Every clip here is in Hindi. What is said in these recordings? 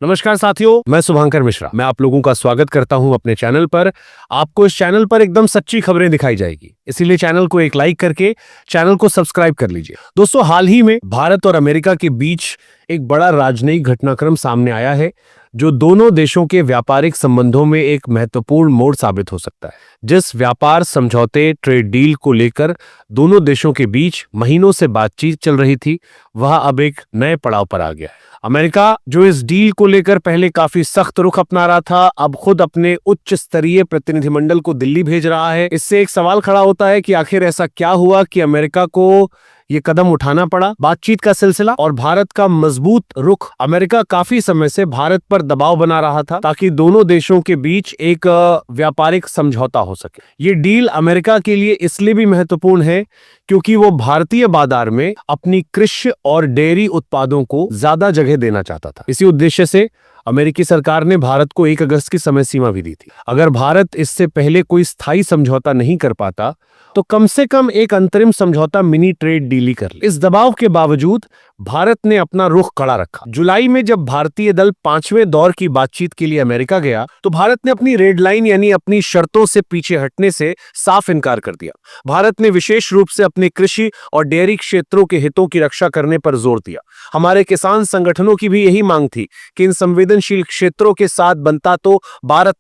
नमस्कार साथियों, मैं शुभांकर मिश्रा। मैं आप लोगों का स्वागत करता हूं अपने चैनल पर। आपको इस चैनल पर एकदम सच्ची खबरें दिखाई जाएगी, इसीलिए चैनल को एक लाइक करके चैनल को सब्सक्राइब कर लीजिए। दोस्तों, हाल ही में भारत और अमेरिका के बीच एक बड़ा राजनयिक घटनाक्रम सामने आया है, जो दोनों देशों के व्यापारिक संबंधों में एक महत्वपूर्ण मोड़ साबित हो सकता है। जिस व्यापार समझौते ट्रेड डील को लेकर दोनों देशों के बीच महीनों से बातचीत चल रही थी, वह अब एक नए पड़ाव पर आ गया है। अमेरिका, जो इस डील को लेकर पहले काफी सख्त रुख अपना रहा था, अब खुद अपने उच्च स्तरीय प्रतिनिधिमंडल को दिल्ली भेज रहा है। इससे एक सवाल खड़ा होता है कि आखिर ऐसा क्या हुआ कि अमेरिका को ये कदम उठाना पड़ा। बातचीत का सिलसिला और भारत का मजबूत रुख। अमेरिका काफी समय से भारत पर दबाव बना रहा था ताकि दोनों देशों के बीच एक व्यापारिक समझौता हो सके। ये डील अमेरिका के लिए इसलिए भी महत्वपूर्ण है क्योंकि वो भारतीय बाजार में अपनी कृषि और डेयरी उत्पादों को ज्यादा जगह देना चाहता था। इसी उद्देश्य से अमेरिकी सरकार ने भारत को 1 अगस्त की समय सीमा भी दी थी। अगर भारत इससे पहले कोई स्थायी समझौता नहीं कर पाता तो कम से कम एक अंतरिम समझौता मिनी ट्रेड डील ही कर ले। इस दबाव के बावजूद भारत ने अपना रुख कड़ा रखा। जुलाई में जब भारतीय दल 5वें दौर की बातचीत के लिए अमेरिका गया तो भारत ने अपनी रेड लाइन यानी अपनी शर्तों से पीछे हटने से साफ इनकार कर दिया। भारत ने विशेष रूप से अपने कृषि और डेयरी क्षेत्रों के हितों की रक्षा करने पर जोर दिया। हमारे किसान संगठनों की भी यही मांग थी कि इन संवेदनशील क्षेत्रों के साथ बनता तो भारत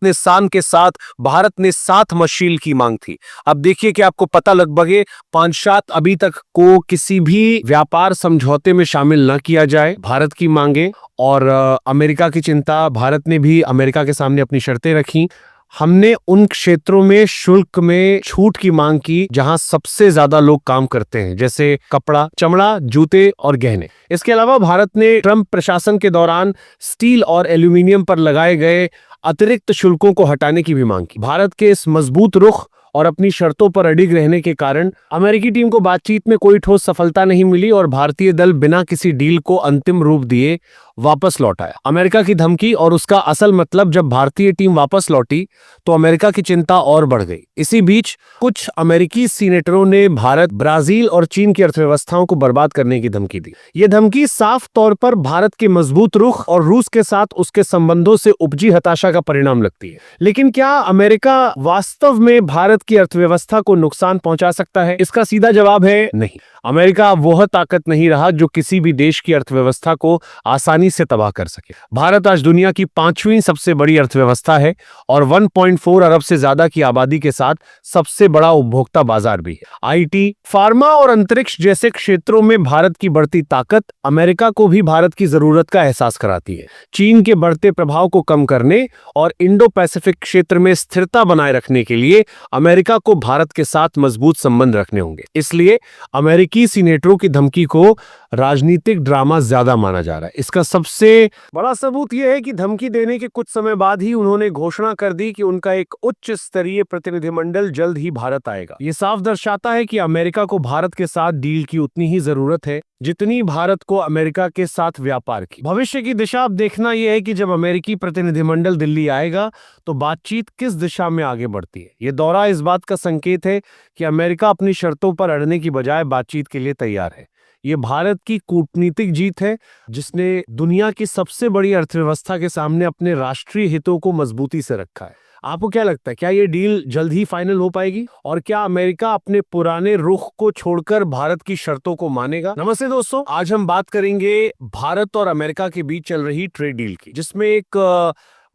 ने साथ मशील की मांग थी। अब देखिए कि आपको पता लगभग 5-7 अभी तक को किसी भी व्यापार समझौते में शामिल न किया जाए। भारत की मांगे और अमेरिका की चिंता, भारत ने भी अमेरिका के सामने अपनी शर्तें रखी। हमने उन क्षेत्रों में शुल्क में छूट की मांग की जहां सबसे ज्यादा लोग काम करते हैं, जैसे कपड़ा, चमड़ा, जूते और गहने। इसके अलावा भारत ने ट्रंप प्रशासन के दौरान स्टील और एल्यूमिनियम पर लगाए गए अतिरिक्त शुल्कों को हटाने की भी मांग की। भारत के इस मजबूत रुख और अपनी शर्तों पर अडिग रहने के कारण अमेरिकी टीम को बातचीत में कोई ठोस सफलता नहीं मिली और भारतीय दल बिना किसी डील को अंतिम रूप दिए वापस लौट आया। अमेरिका की धमकी और उसका असल मतलब, जब भारतीय टीम वापस लौटी तो अमेरिका की चिंता और बढ़ गई। इसी बीच कुछ अमेरिकी सीनेटरों ने भारत, ब्राजील और चीन की अर्थव्यवस्थाओं को बर्बाद करने की धमकी दी। ये धमकी साफ तौर पर भारत के मजबूत रुख और रूस के साथ उसके संबंधों से उपजी हताशा का परिणाम लगती है। लेकिन क्या अमेरिका वास्तव में भारत की अर्थव्यवस्था को नुकसान पहुंचा सकता है? इसका सीधा जवाब है नहीं। अमेरिका वह ताकत नहीं रहा जो किसी भी देश की अर्थव्यवस्था को आसानी से तबाह कर सके। भारत आज दुनिया की 5वीं सबसे बड़ी अर्थव्यवस्था है और 1.4 अरब से ज्यादा की आबादी के साथ सबसे बड़ा उपभोक्ता बाजार भी है। आईटी, फार्मा और अंतरिक्ष जैसे क्षेत्रों में भारत की बढ़ती ताकत अमेरिका को भी भारत की जरूरत का एहसास कराती है। चीन के बढ़ते प्रभाव को कम करने और इंडो पैसिफिक क्षेत्र में स्थिरता बनाए रखने के लिए अमेरिका को भारत के साथ मजबूत संबंध रखने होंगे। इसलिए अमेरिकी सीनेटरों की धमकी को राजनीतिक ड्रामा ज्यादा माना जा रहा है। इसका सबसे बड़ा सबूत यह है कि धमकी देने के कुछ समय बाद ही उन्होंने घोषणा कर दी कि उनका एक उच्च स्तरीय प्रतिनिधिमंडल जल्द ही भारत आएगा। ये साफ दर्शाता है कि अमेरिका को भारत के साथ डील की उतनी ही जरूरत है जितनी भारत को अमेरिका के साथ व्यापार की। भविष्य की दिशा अब देखना यह है कि जब अमेरिकी प्रतिनिधिमंडल दिल्ली आएगा तो बातचीत किस दिशा में आगे बढ़ती है। यह दौरा इस बात का संकेत है कि अमेरिका अपनी शर्तों पर अड़ने की बजाय बातचीत के लिए तैयार है। ये भारत की कूटनीतिक जीत है जिसने दुनिया की सबसे बड़ी अर्थव्यवस्था के सामने अपने राष्ट्रीय हितों को मजबूती से रखा है। आपको क्या लगता है, क्या ये डील जल्द ही फाइनल हो पाएगी और क्या अमेरिका अपने पुराने रुख को छोड़कर भारत की शर्तों को मानेगा? नमस्ते दोस्तों, आज हम बात करेंगे भारत और अमेरिका के बीच चल रही ट्रेड डील की, जिसमें एक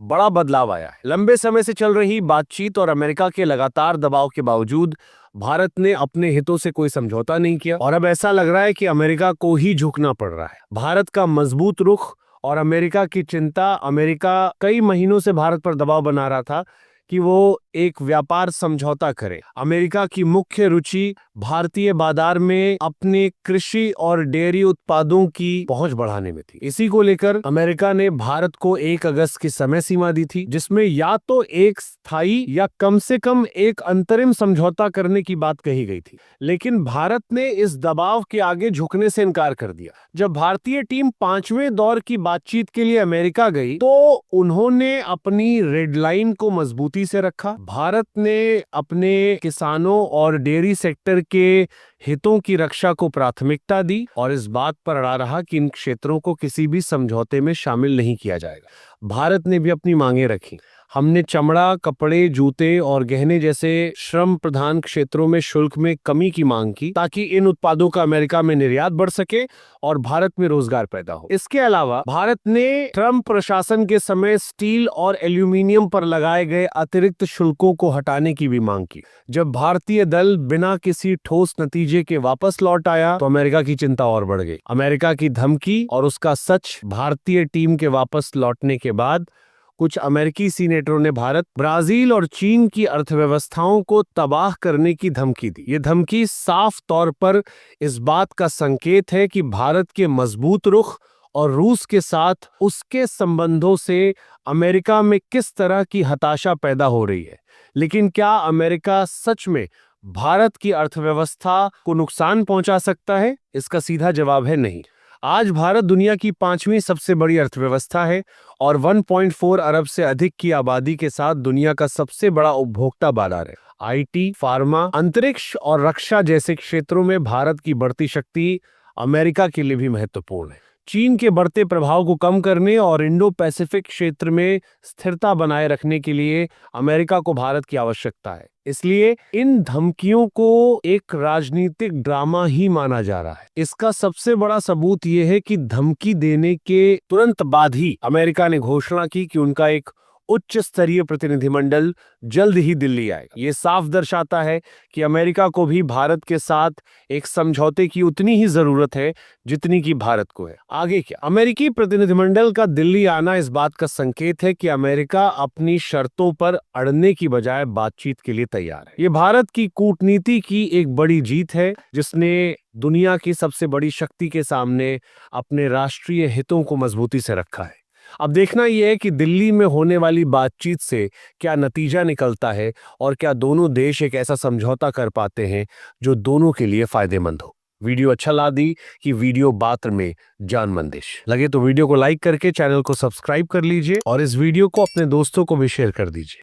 बड़ा बदलाव आया है। लंबे समय से चल रही बातचीत और अमेरिका के लगातार दबाव के बावजूद भारत ने अपने हितों से कोई समझौता नहीं किया और अब ऐसा लग रहा है कि अमेरिका को ही झुकना पड़ रहा है। भारत का मजबूत रुख और अमेरिका की चिंता, अमेरिका कई महीनों से भारत पर दबाव बना रहा था कि वो एक व्यापार समझौता करे। अमेरिका की मुख्य रुचि भारतीय बाजार में अपने कृषि और डेयरी उत्पादों की पहुंच बढ़ाने में थी। इसी को लेकर अमेरिका ने भारत को 1 अगस्त की समय सीमा दी थी, जिसमें या तो एक स्थायी या कम से कम एक अंतरिम समझौता करने की बात कही गई थी। लेकिन भारत ने इस दबाव के आगे झुकने से इनकार कर दिया। जब भारतीय टीम 5वें दौर की बातचीत के लिए अमेरिका गई तो उन्होंने अपनी रेड लाइन को मजबूती मजबूती से रखा। भारत ने अपने किसानों और डेयरी सेक्टर के हितों की रक्षा को प्राथमिकता दी और इस बात पर अड़ा रहा कि इन क्षेत्रों को किसी भी समझौते में शामिल नहीं किया जाएगा। भारत ने भी अपनी मांगें रखी। हमने चमड़ा, कपड़े, जूते और गहने जैसे श्रम प्रधान क्षेत्रों में शुल्क में कमी की मांग की ताकि इन उत्पादों का अमेरिका में निर्यात बढ़ सके और भारत में रोजगार पैदा हो। इसके अलावा भारत ने ट्रंप प्रशासन के समय स्टील और एल्यूमिनियम पर लगाए गए अतिरिक्त शुल्कों को हटाने की भी मांग की। जब भारतीय दल बिना किसी ठोस नतीजे के वापस लौट आया तो अमेरिका की चिंता और बढ़ गई। अमेरिका की धमकी और उसका सच भारतीय टीम के वापस लौटने के बाद कुछ अमेरिकी सीनेटरों ने भारत, ब्राजील और चीन की अर्थव्यवस्थाओं को तबाह करने की धमकी दी। ये धमकी साफ तौर पर इस बात का संकेत है कि भारत के मजबूत रुख और रूस के साथ उसके संबंधों से अमेरिका में किस तरह की हताशा पैदा हो रही है। लेकिन क्या अमेरिका सच में भारत की अर्थव्यवस्था को नुकसान पहुंचा सकता है? इसका सीधा जवाब है नहीं। आज भारत दुनिया की 5वीं सबसे बड़ी अर्थव्यवस्था है और 1.4 अरब से अधिक की आबादी के साथ दुनिया का सबसे बड़ा उपभोक्ता बाजार है। आईटी, फार्मा, अंतरिक्ष और रक्षा जैसे क्षेत्रों में भारत की बढ़ती शक्ति अमेरिका के लिए भी महत्वपूर्ण है। चीन के बढ़ते प्रभाव को कम करने और इंडो पैसिफिक क्षेत्र में स्थिरता बनाए रखने के लिए अमेरिका को भारत की आवश्यकता है। इसलिए इन धमकियों को एक राजनीतिक ड्रामा ही माना जा रहा है। इसका सबसे बड़ा सबूत यह है कि धमकी देने के तुरंत बाद ही अमेरिका ने घोषणा की कि उनका एक उच्च स्तरीय प्रतिनिधिमंडल जल्द ही दिल्ली आएगा। ये साफ दर्शाता है कि अमेरिका को भी भारत के साथ एक समझौते की उतनी ही जरूरत है जितनी कि भारत को है। आगे क्या? अमेरिकी प्रतिनिधिमंडल का दिल्ली आना इस बात का संकेत है कि अमेरिका अपनी शर्तों पर अड़ने की बजाय बातचीत के लिए तैयार है। ये भारत की कूटनीति की एक बड़ी जीत है जिसने दुनिया की सबसे बड़ी शक्ति के सामने अपने राष्ट्रीय हितों को मजबूती से रखा है। अब देखना यह है कि दिल्ली में होने वाली बातचीत से क्या नतीजा निकलता है और क्या दोनों देश एक ऐसा समझौता कर पाते हैं जो दोनों के लिए फायदेमंद हो। वीडियो अच्छा लगा कि वीडियो बात में जान मंदिश लगे तो वीडियो को लाइक करके चैनल को सब्सक्राइब कर लीजिए और इस वीडियो को अपने दोस्तों को भी शेयर कर दीजिए।